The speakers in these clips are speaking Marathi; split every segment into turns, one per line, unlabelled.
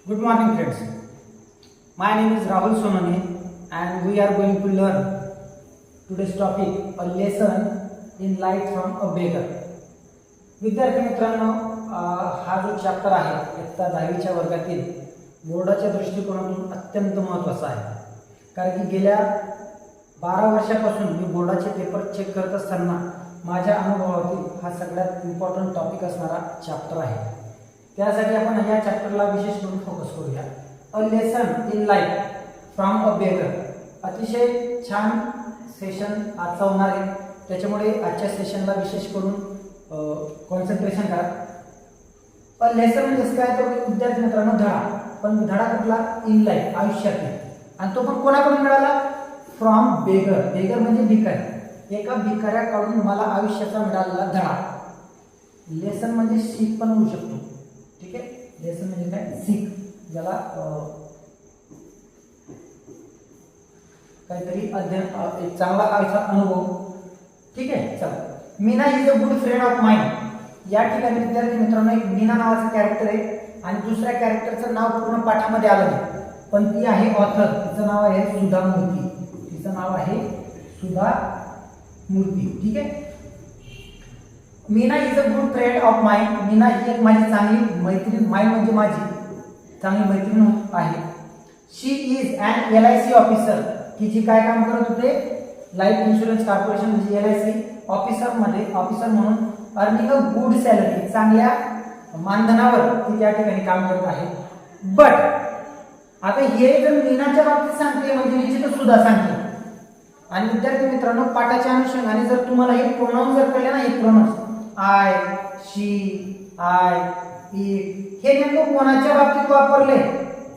Good morning friends. My name is Rahul Sonane and we are going to learn today's topic a lesson in life from a beggar. विद्यार्थी मित्रांनो हा जो चॅप्टर आहे इयत्ता 10वीच्या वर्गातील बोर्डाच्या दृष्टिकोनातून अत्यंत महत्त्वाचा आहे कारण की गेल्या 12 वर्षापासून मी बोर्डाचे पेपर चेक करत असताना माझ्या अनुभवातील हा सगळ्यात इम्पॉर्टंट टॉपिक असणारा चॅप्टर आहे. त्यासाठी आपण या चॅप्टरला विशेष करून फोकस करूया. A lesson in life from a beggar. अतिशय छान सेशन आजचा होणार आहे, त्याच्यामुळे आजच्या सेशनला विशेष करून कॉन्सन्ट्रेशन करा. अ लेसन म्हणजे काय तर विद्यार्थी मित्रांनो धडा, पण धडा कुठला? इन लाईफ, आयुष्यातील. आणि तो पण कोणाकडून मिळाला? From beggar. बेगर म्हणजे भिकारी. एका भिकाऱ्याकडून मला आयुष्याचा मिळालेला धडा. लेसन म्हणजे सीख पण होऊ शकतो. ठीक आहे, लेसन म्हणजे काय? सीख, ज्याला काहीतरी अध्ययन, एक चांगला आयुष्याचा अनुभव. ठीक आहे, चला. Meena is a good friend of mind. या ठिकाणी विद्यार्थी मित्रांनो एक मीना नावाचं कॅरेक्टर आहे आणि दुसऱ्या कॅरेक्टरचं नाव पूर्ण पाठामध्ये आलं नाही, पण ती आहे ऑथर. तिचं नाव आहे सुधा मूर्ती. तिचं नाव आहे सुधा मूर्ती. ठीक आहे. Meena is a good friend of mine. Meena ही एक माझी चांगली मैत्रीण. माइंड म्हणजे माझी चांगली मैत्रीण आहे. शी इज अन LIC ऑफिसर. की जी काय काम करत होते? लाईफ इन्शुरन्स कॉर्पोरेशन म्हणजे LIC ऑफिसर म्हणून अर्निंग अ गुड सॅलरी. चांगल्या मानधनावर ती त्या ठिकाणी काम करत आहे. बट आता हे जर मीनाच्या बाबतीत सांगते म्हणजे निश्चितच सुद्धा सांगते. आणि विद्यार्थी मित्रांनो पाठाच्या अनुषंगाने जर तुम्हाला हे प्रोनाउन जर कळले ना, हे pronounce I, she, I, it, हे नेमकं कोणाच्या बाबतीत वापरले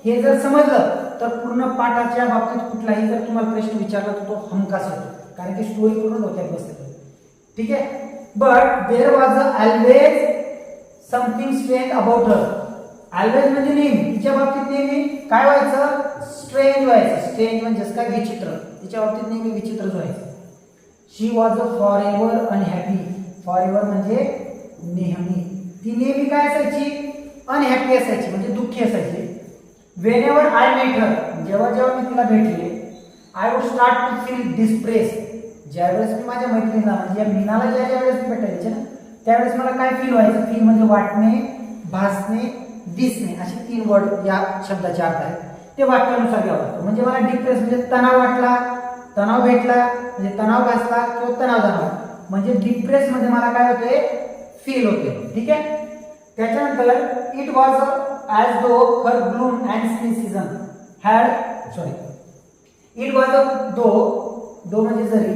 हे जर समजलं तर पूर्ण पाठाच्या बाबतीत कुठलाही जर तुम्हाला प्रश्न विचारला तर तो हमखास होतो, कारण की स्टोरी पूर्ण डोक्यात बसते. ठीक आहे. But there was always something strange about her. Always म्हणजे नेहमी, तिच्या बाबतीत नेहमी काय व्हायचं? स्ट्रेंज व्हायचं. स्ट्रेंज म्हणजे काय? विचित्र. तिच्या बाबतीत नेहमी विचित्रच व्हायचं. She was a forever unhappy. Forever म्हणजे नेहमी. ती नेहमी काय असायची? अनहॅपी असायची, म्हणजे दुःखी असायची. Whenever I met her. जेव्हा मी तिला भेटले, I would start to feel depressed. ज्यावेळेस मी माझ्या मैत्रिणीला म्हणजे या मीनाला ज्यावेळेस भेटायचे ना, त्यावेळेस मला काय फील व्हायचं? फील म्हणजे वाटणे, भासणे, दिसणे, असे 3 वर्ड या शब्दाचे अर्थ आहेत. ते वाक्यानुसार घ्यावं लागतं. म्हणजे मला डिप्रेस म्हणजे तणाव वाटला, तणाव भेटला म्हणजे तणाव भासला किंवा तणाव जाणवला. म्हणजे डिप्रेस मध्ये मला काय होते? फील होते. ठीक आहे. त्याच्यानंतर it was as though her gloom and cynicism had it was though म्हणजे जरी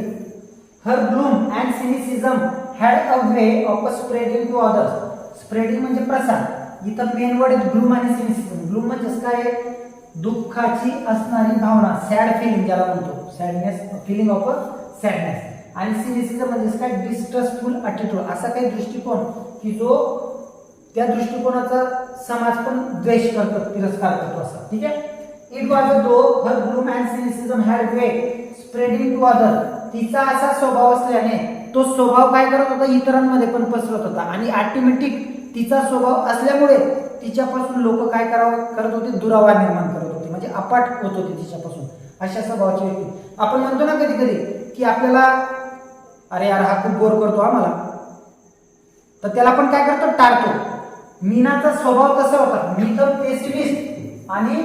her gloom and cynicism had a way of spreading to others. Spreading म्हणजे प्रसार. इथं मेन वर्ड आहे ब्लूम आणि सिनिसिझम. ब्लूम म्हणजे काय? दुःखाची असणारी भावना, सॅड फिलिंग ज्याला म्हणतो, सॅडनेस, फिलिंग ऑफ सॅडनेस. आणि सिनिसिझम म्हणजे काय? Distrustful attitude. असा काही दृष्टिकोन की जो त्या दृष्टिकोनाचा समाज पण द्वेष करतो, तिरस्कार करतो असा. ठीक आहे. It was though her gloom and cynicism had way spreading to other. तिचा असा स्वभाव असल्याने तो स्वभाव काय करत होता? इतरांमध्ये पण पसरत होता. आणि ऑटोमॅटिक तिचा स्वभाव असल्यामुळे तिच्यापासून लोक काय करत होते? दुरावा निर्माण करत होते, म्हणजे अपाट होत होते तिच्यापासून. अशा स्वभावाची व्यक्ती. आपण म्हणतो ना कधी कधी की आपल्याला अरे यार हा खूप बोर करतो आम्हाला, तर त्याला आपण काय करतो? टाळतो. मीनाचा स्वभाव कसा होता? मी तर पेसिमिस्ट आणि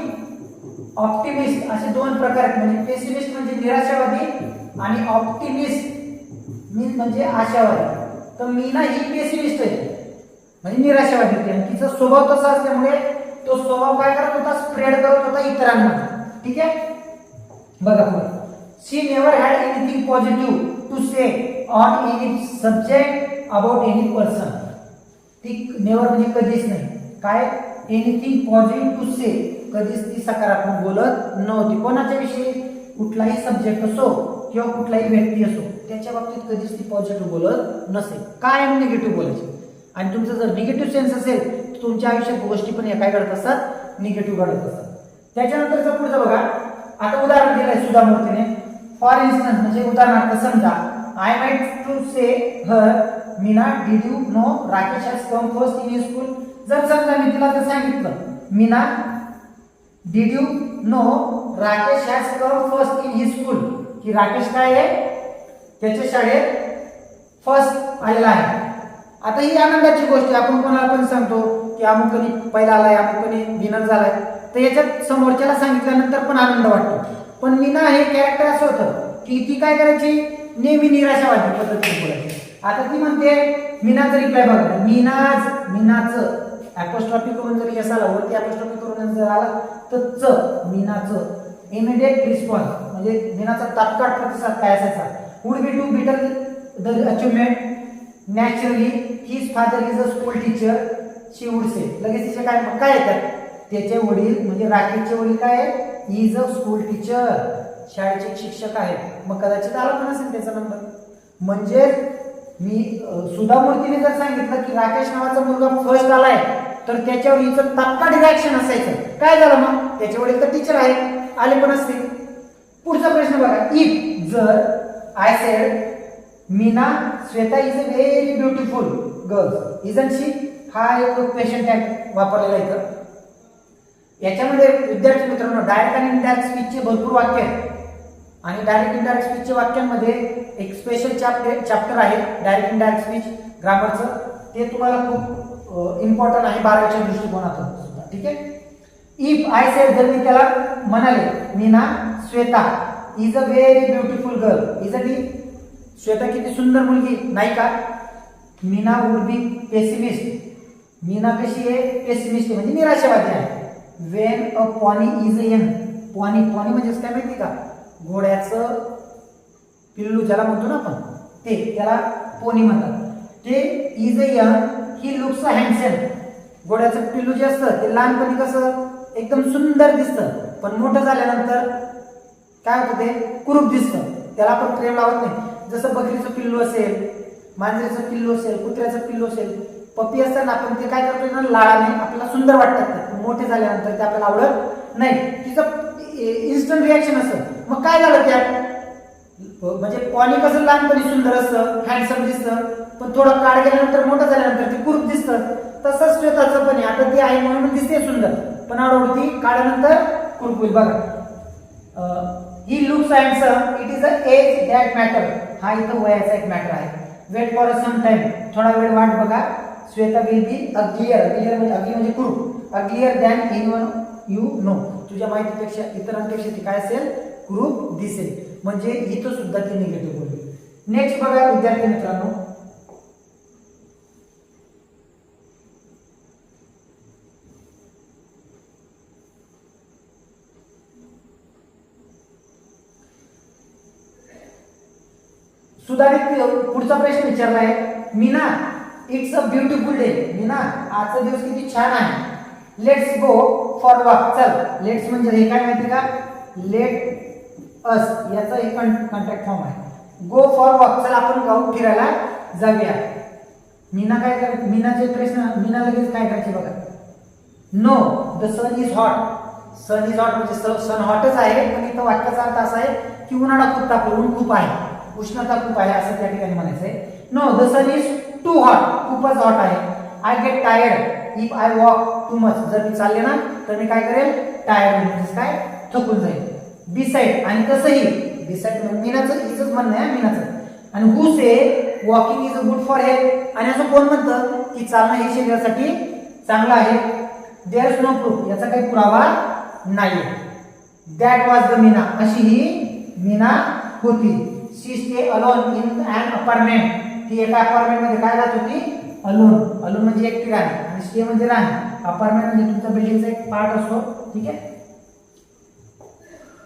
ऑप्टिमिस्ट असे 2 प्रकार आहेत. म्हणजे पेसिमिस्ट म्हणजे निराशावादी आणि ऑप्टिमिस्ट मीन्स म्हणजे आशावादी. तर मीना ही पेसिमिस्ट आहे, म्हणजे निराशावादी होती. आणि तिचा स्वभाव तसा असल्यामुळे तो स्वभाव काय करत होता? स्प्रेड करत होता इतरांमध्ये. ठीक आहे. बघा पुढे. She never had anything positive to say on any subject about any person. ती नेव्हर म्हणजे कधीच नाही. काय? Anything positive to say. कधीच ती सकारात्मक बोलत नव्हती. कोणाच्या विषयी? कुठलाही सब्जेक्ट असो किंवा कुठलाही व्यक्ती असो त्याच्या बाबतीत कधीच ती पॉझिटिव्ह बोलत नसेल. काय निगेटिव्ह बोलायची. आणि तुमचा जर निगेटिव्ह सेन्स असेल तर तुमच्या आयुष्यात गोष्टी पण काय घडत असतात? निगेटिव्ह घडत असतात. त्याच्यानंतरचं पुढचं बघा. आता उदाहरण दिलंय सुधा मूर्तीने. फॉर इन्स्टन्स म्हणजे उदाहरणार्थ समजा I might to say her Meena did you know Rakesh has come first in school. जर समजा मी तिला जर सांगितलं Meena did you know Rakesh has come first in his school, की राकेश काय आहे त्याच्या शाळेत फर्स्ट आलेला आहे. आता ही आनंदाची गोष्ट आहे. आपण कोणाला पण सांगतो की अमुकनी पहिला आलाय, अमुकनी विनर झालाय, तर याच्यात समोरच्याला सांगितल्यानंतर पण आनंद वाटतो. पण मीना हे कॅरेक्टर असं होतं की ती काय करायची, नेहमी निराशावादी पद्धतीने बोलायची. आता ती म्हणते मीनाचा रिप्लाय बघा, मीनाचं अपोस्ट्रॉफी करून जर यस आला, वरती अपोस्ट्रॉफी करून जर आला तर मीनाचं इमिडिएट रिस्पॉन्स म्हणजे मीनाचा तात्काळ प्रतिसाद काय असायचा, would be to better the achievement naturally his father is a school teacher she would say. लगेच तिचे काय येतात, त्याचे वडील म्हणजे राकेशचे वडील काय आहे, इज अ स्कूल टीचर, शाळेचे शिक्षक आहेत. मग कदाचित आला पण असेल त्याचा नंबर. म्हणजे मी सुधा मूर्तीने जर सांगितलं की राकेश नावाचा मुलगा फर्स्ट आलाय, तर त्याच्यावर हिचं तात्काळ रिॲक्शन असायचं. काय झालं मग, त्याचे वडील तर टीचर आहेत, आले पण असते. पुढचा प्रश्न बघा, इफ जर I said Meena Shweta is a very beautiful girl isn't she, हा एक क्वेश्चन टॅग वापरलेला इथं. याच्यामध्ये विद्यार्थी मित्रांनो डायरेक्ट आणि इनडायरेक्ट स्पीचचे भरपूर वाक्य आहेत आणि डायरेक्ट इनडायरेक्ट स्पीचच्या वाक्यांमध्ये एक स्पेशल चॅप्टर आहे डायरेक्ट इनडायरेक्ट स्पीच ग्रामरचं. ते तुम्हाला खूप इम्पॉर्टंट आहे 12वीच्या दृष्टिकोनातून सुद्धा. ठीक आहे. इफ आय सेड, जर मी त्याला म्हणाले Meena Shweta is a very beautiful girl is a T, Shweta किती सुंदर मुलगी नाही का, Meena would be pessimist, Meena कशी आहे पेसिमिस्ट म्हणजे निराशावादी आहे. When a pony is a young, pony म्हणजे काय माहिती का, घोड्याचं पिल्लू ज्याला म्हणतो ना आपण, ते त्याला पोनी म्हणतात. ते is a young he looks a handsome, घोड्याचं पिल्लू जे असतं ते लहानपणी कसं एकदम सुंदर दिसतं, पण मोठं झाल्यानंतर काय होतं ते कुरूप दिसतं, त्याला आपण प्रेम लावत नाही. जसं बकरीचं पिल्लू असेल, मांजरीचं पिल्लू असेल, कुत्र्याचं पिल्लू असेल, पप्पी असताना आपण ते काय करतो ना लाळाने आपल्याला सुंदर वाटतात, ते मोठे झाल्यानंतर ते आपल्याला आवडत नाही, तिचं इन्स्टंट रिॲक्शन असतं. मग काय झालं त्यात, म्हणजे पॉनी कसं लहानपणी सुंदर असतं, हँडसम दिसतं, पण थोडं काळ गेल्यानंतर मोठं झाल्यानंतर ते कुरूप दिसतं. तसंच श्वेताचं पण आहे. आता ती आहे म्हणून दिसते सुंदर, पण हळूहळू ती काळानंतर कुरूप होईल. बघा, he looks handsome it is a age that matter, हा इथं वयाचा एक मॅटर आहे. वेट फॉर सम टाइम, थोडा वेळ वाट बघा. श्वेता विल बी अग्लियर म्हणजे कुरूप, uglier than anyone you know, तुझ्या माहितीपेक्षा इतरांपेक्षा ती काय असेल कुरूप दिसेल. म्हणजे इथं सुद्धा ती निगेटिव्ह बोलली. नेक्स्ट बघा विद्यार्थी मित्रांनो, सुधारित पुढचा प्रश्न विचारला आहे, Meena it's a beautiful day, Meena आजचा दिवस किती छान आहे. लेट्स गो फॉर वॉक, चल लेट्स म्हणजे हे काय माहिती का, लेट अस याचा एक कॉन्टॅक्ट फॉर्म आहे. गो फॉर वॉक, चल आपण गाव फिरायला जाऊया. मीना काय कर, मीनाचे प्रश्न, मीना लगेच काय करायचे बघा, no the sun is hot, sun is hot म्हणजे सन हॉटच आहे, पण इथं वाक्याचा अर्थ असा आहे की उन्हाळा खूप तापलं, ऊन खूप आहे, उष्णता खूप आहे असं त्या ठिकाणी म्हणायचं आहे. No the sun is too hot, खूपच हॉट आहे. I get tired if I walk too much, जर मी चालले ना तर मी काय करेल टायर्ड म्हणजे काय थकून जाईल. बिसाइड आणि तसंही बिसाइड मीनाचं इजच म्हणणं आहे मीनाचं. आणि who say walking is good for health, आणि असं कोण म्हणतं की चालणं हे शरीरासाठी चांगलं आहे. देअर इज नो प्रूफ, याचा काही पुरावा नाही. दॅट वॉज द मीना, अशी ही मीना होती. She stay alone in an apartment, ती एका अपार्टमेंट मध्ये काय राहत होती, अलोन, अलोन म्हणजे एकटी राहणे आणि स्टे म्हणजे राहणे. अपार्टमेंट म्हणजे तुमच्या बिल्डिंगचा एक पार्ट असतो. ठीक आहे.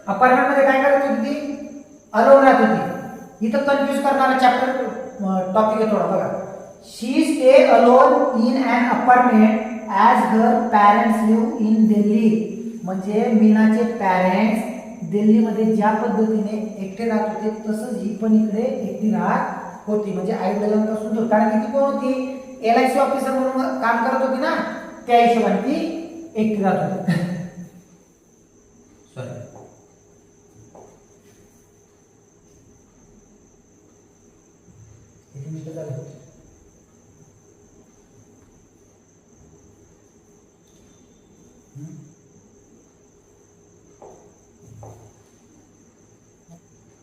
अपार्टमेंट मध्ये काय करत होती ती, अलोन राहत होती. इथं कन्फ्युज करणारा चॅप्टर टॉपिक आहे थोडा बघा. She stay alone in an apartment as her parents live in Delhi, म्हणजे मीनाचे पॅरेंट्स दिल्लीमध्ये ज्या पद्धतीने एकटे राहत होते तसंच ही पण इकडे एकटी राहत होती. म्हणजे आई वडिलांपासून दूर, कारण की ती कोण होती, LIC ऑफिसर म्हणून काम करत होती ना, त्या हिशोबाने ती एकटी राहत होती. सॉरी, किती मिनिटं झाले,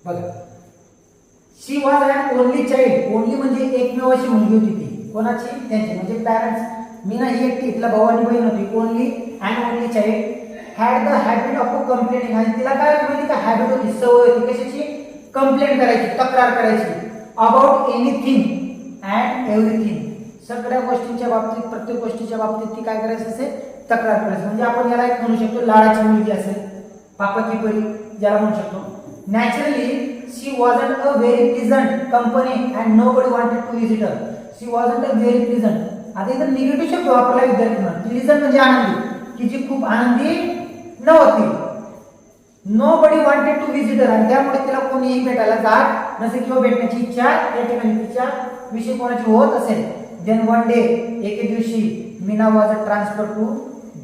बघा, she was an only child. Only म्हणजे एकमेव अशी मुलगी होती ती. कोणाची? त्यांची, म्हणजे पॅरेंट्स. मीना ही एकटी, तिला भाऊ आणि बहीण होती. Only and only child had the habit of complaining. आणि तिला काय होती? का हॅबिट होती, सवय होती कशाची? कंप्लेंट करायची, तक्रार करायची. About anything and everything. सगळ्या गोष्टींच्या बाबतीत, प्रत्येक गोष्टीच्या बाबतीत ती काय करायची असे? तक्रार करायची. म्हणजे आपण याला एक म्हणू शकतो लाडाची मुलगी असेल, पापाची परी ज्याला म्हणू शकतो. Naturally she wasn't a very pleasant company and nobody wanted to visit her. She wasn't a very pleasant. आता इथं निगेटिव्ह शब्द वापरला विद्यार्थ्यांना. प्लीझंट म्हणजे आनंदी, की जी खूप आनंदी नव्हती. नोबडी वॉन्टेड टू व्हिजिट हर. आणि त्यामुळे तिला कोणीही भेटायला जात नसे किंवा भेटण्याची इच्छा या ठिकाणी तिच्या विषयी कोणाची होत असेल. देन वन डे, एके दिवशी Meena was transfer to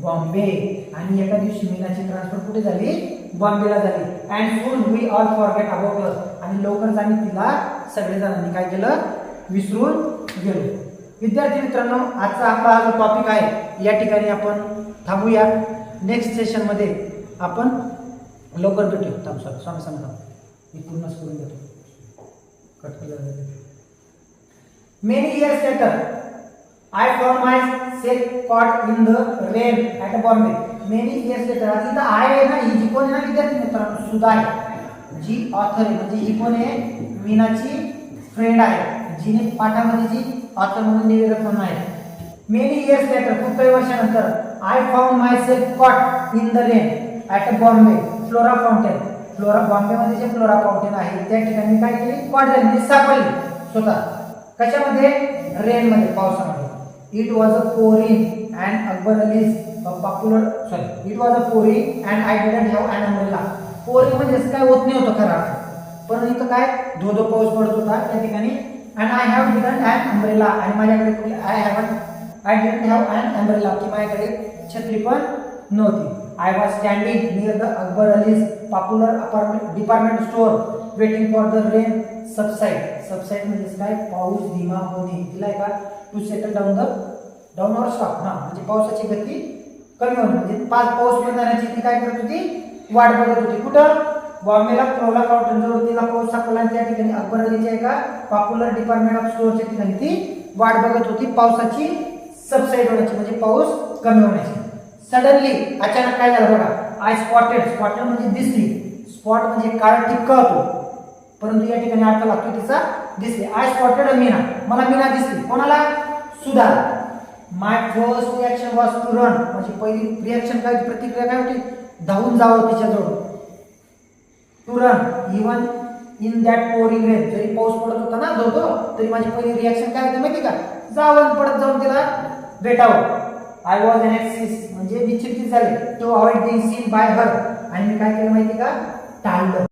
Bombay. आणि एका दिवशी मीनाची ट्रान्सफर कुठे झाली? बॉम्बेला झाली. And soon we all forget about her. आणि लवकरच आम्ही तिला सगळेजणांनी काय केलं? विसरून गेलो. विद्यार्थी मित्रांनो, आजचा आपला हा जो टॉपिक आहे या ठिकाणी आपण थांबूया. नेक्स्ट सेशन मध्ये आपण लवकर भेटूया. स्वामी समजा मी पूर्णच करून देतो. कट केलं. Many years later I found myself caught in the rain at Bombay. Many years later. आता इथं आहे ना, ही जी कोण आहे ना विद्यार्थी मित्रांनो? सुधा आहे, जी ऑथर आहे. म्हणजे ही कोण आहे? मीनाची फ्रेंड आहे, जिने पाठामध्ये जी ऑथर म्हणून निवेदक म्हणून आहे. मेनी इयर्स लेटर, खूप काही वर्षानंतर. I found myself caught in the rain at Bombay Flora Fountain. Flora बॉम्बेमध्ये जे फ्लोरा फाउंटेन आहे त्या ठिकाणी काय केली? कॉट झाली म्हणजे सापडली स्वतः. कशामध्ये? रेन मध्ये, पावसामध्ये. It was a pouring and Akbar Ali's popular. Sorry, it was a pouring and I didn't have an umbrella. Pouring म्हणजे असं काय होत नाही होतं खरा, पण इथं काय धोधो पाऊस पडत होता त्या ठिकाणी. and I have didn't an umbrella. आणि माझ्याकडे I didn't have an umbrella, की माझ्याकडे छत्री पण नव्हती. I was standing near the Akbar Ali's popular department store waiting for the rain subside. Subside म्हणजे काय? पाऊस धीमा होणे. तिला का टू सेटल डाऊन और स्टॉप. हा, म्हणजे पावसाची गती कमी होणे, म्हणजे पाऊस बंद झाल्याची ती काय करत होती? वाट बघत होती. कुठं? बॉम्बेला फ्लोरा फाउंटेन जवळ तिला पाऊस सापडला आणि त्या ठिकाणी अकबर अलीच्या एका पॉप्युलर डिपार्टमेंट ऑफ स्टोअरच्या ठिकाणी ती वाट बघत होती पावसाची सबसाइड होण्याची, म्हणजे पाऊस कमी होण्याची. सडनली, अचानक काय झालं बघा? I spotted. स्पॉटेड म्हणजे दिसली. स्पॉट म्हणजे काळा ठिपका होतो, परंतु या ठिकाणी अर्थ लागतो तिचा दिसली. I spotted a Meena. मला मीना दिसली. कोणाला? Sudha. My first reaction was to run. म्हणजे पहिली रिॲक्शन काय, प्रतिक्रिया काय होती? धावून जावं तिच्याजवळ. To run even in that pouring rain. जरी पाऊस पडत होता ना धोधो, तरी माझी पहिली रिॲक्शन काय होती माहिती का? जावं, पडत जाऊन तिला भेटावं. आय वॉज एन एक्सिस म्हणजे विचित्र झाले. To avoid being seen by her. आणि मी काय केलं माहिती का? टाळलं.